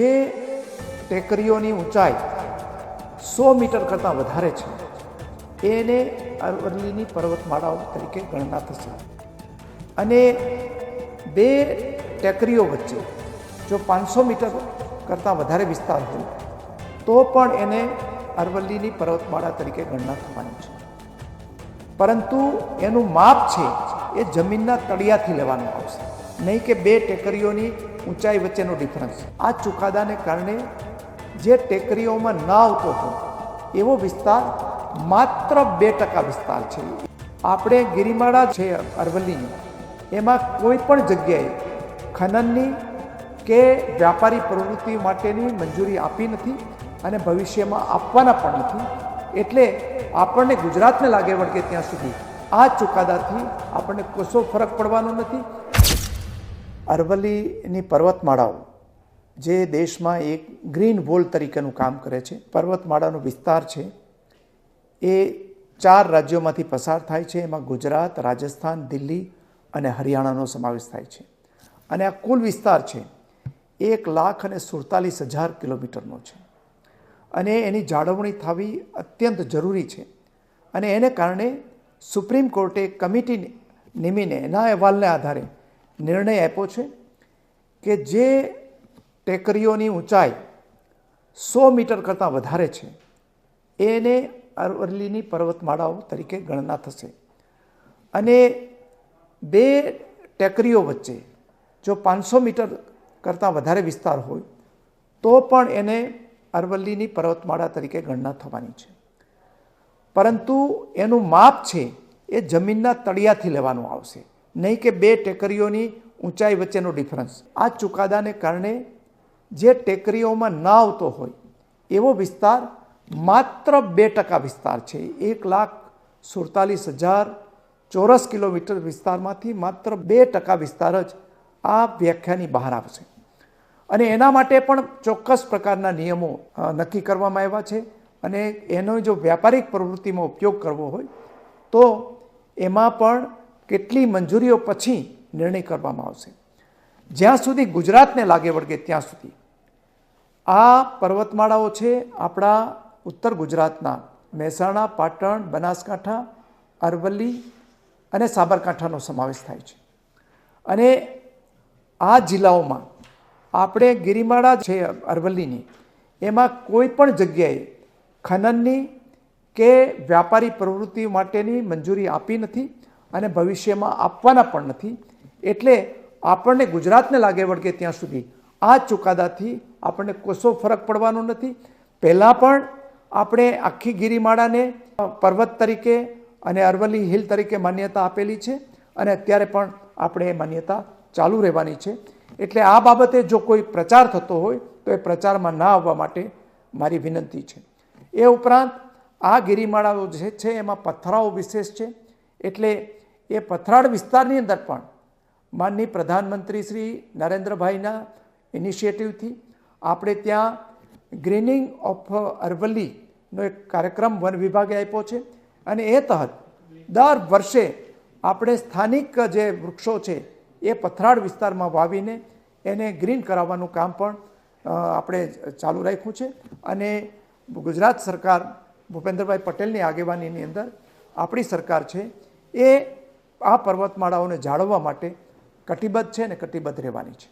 જે ટેકરીઓની ઊંચાઈ 100 મીટર કરતાં વધારે છે એને અરવલ્લીની પર્વતમાળાઓ તરીકે ગણના થશે અને બે ટેકરીઓ વચ્ચે જો 500 મીટર કરતાં વધારે વિસ્તાર હોય તો પણ એને અરવલ્લીની પર્વતમાળા તરીકે ગણના થવાની છે, પરંતુ એનું માપ છે એ જમીનના તળિયાથી લેવાનું આવશે, નહીં કે બે ટેકરીઓની ઊંચાઈ વચ્ચેનો ડિફરન્સ. આ ચુકાદાને કારણે જે ટેકરીઓમાં ના આવતો હોય એવો વિસ્તાર માત્ર 2% વિસ્તાર છે. આપણે ગિરિમાળા છે અરવલ્લીની, એમાં કોઈ પણ જગ્યાએ ખનનની કે વ્યાપારી પ્રવૃત્તિ માટેની મંજૂરી આપી નથી અને ભવિષ્યમાં આપવાના પણ નથી. એટલે આપણને ગુજરાતને લાગે વળગે ત્યાં સુધી આ ચુકાદાથી આપણને કશો ફરક પડવાનો નથી. અરવલ્લીની પર્વતમાળાઓ જે દેશમાં એક ગ્રીન વોલ તરીકેનું કામ કરે છે, પર્વતમાળાનો વિસ્તાર છે એ 4 રાજ્યોમાંથી પસાર થાય છે. એમાં ગુજરાત, રાજસ્થાન, દિલ્હી અને હરિયાણાનો સમાવેશ થાય છે અને આ કુલ વિસ્તાર છે 1,47,000 કિલોમીટરનો છે અને એની જાળવણી થવી અત્યંત જરૂરી છે. અને એને કારણે સુપ્રીમ કોર્ટે એક કમિટી નિમીને એના અહેવાલને આધારે નિર્ણય આપ્યો છે કે જે ટેકરીઓની ઊંચાઈ 100 મીટર કરતાં વધારે છે એને અરવલ્લીની પર્વતમાળાઓ તરીકે ગણના થશે અને બે ટેકરીઓ વચ્ચે જો 500 મીટર કરતાં વધારે વિસ્તાર હોય તો પણ એને અરવલ્લીની પર્વતમાળા તરીકે ગણના થવાની છે, પરંતુ એનું માપ છે એ જમીનના તળિયાથી લેવાનું આવશે, નહીં કે બે ટેકરીઓની ઊંચાઈ વચ્ચેનો ડિફરન્સ. આ ચુકાદાને કારણે જે ટેકરીઓમાં ના આવતો હોય એવો વિસ્તાર માત્ર 2% વિસ્તાર છે. 1,47,000 ચોરસ કિલોમીટર વિસ્તારમાંથી માત્ર 2% વિસ્તાર જ આ વ્યાખ્યાની બહાર આવશે અને એના માટે પણ ચોક્કસ પ્રકારના નિયમો નક્કી કરવામાં આવ્યા છે અને એનો જો વ્યાપારિક પ્રવૃત્તિમાં ઉપયોગ કરવો હોય તો એમાં પણ કેટલી મંજૂરીઓ પછી નિર્ણય કરવામાં આવશે. જ્યાં સુધી ગુજરાતને લાગે વળગે ત્યાં સુધી આ પર્વતમાળાઓ છે આપણા ઉત્તર ગુજરાતના મહેસાણા, પાટણ, બનાસકાંઠા, અરવલ્લી અને સાબરકાંઠાનો સમાવેશ થાય છે અને આ જિલ્લાઓમાં આપણે ગિરિમાળા છે અરવલ્લીની, એમાં કોઈ પણ જગ્યાએ ખનનની કે વ્યાપારી પ્રવૃત્તિ માટેની મંજૂરી આપી નથી અને ભવિષ્યમાં આપવાના પણ નથી. એટલે આપણને ગુજરાતને લાગે વળગે ત્યાં સુધી આ ચુકાદાથી આપણને કશો ફરક પડવાનો નથી. પહેલાં પણ આપણે આખી ગિરિમાળાને પર્વત તરીકે અને અરવલ્લી હિલ તરીકે માન્યતા આપેલી છે અને અત્યારે પણ આપણે એ માન્યતા ચાલુ રહેવાની છે. એટલે આ બાબતે જો કોઈ પ્રચાર થતો હોય તો એ પ્રચારમાં ના આવવા માટે મારી વિનંતી છે. એ ઉપરાંત આ ગિરિમાળાઓ જે છે એમાં પથરાઓ વિશેષ છે, એટલે એ પથરાળ વિસ્તારની અંદર પણ માનનીય પ્રધાનમંત્રી શ્રી નરેન્દ્રભાઈના ઇનિશિયેટિવથી આપણે ત્યાં ગ્રીનિંગ ઓફ અરવલ્લીનો એક કાર્યક્રમ વન વિભાગે આપ્યો છે અને એ તહત દર વર્ષે આપણે સ્થાનિક જે વૃક્ષો છે એ પથરાળ વિસ્તારમાં વાવીને એને ગ્રીન કરાવવાનું કામ પણ આપણે ચાલુ રાખ્યું છે અને ગુજરાત સરકાર ભૂપેન્દ્રભાઈ પટેલની આગેવાનીની અંદર આપણી સરકાર છે એ આ પર્વતમાળાઓને જાળવવા માટે કટિબદ્ધ છે અને કટિબદ્ધ રહેવાની છે.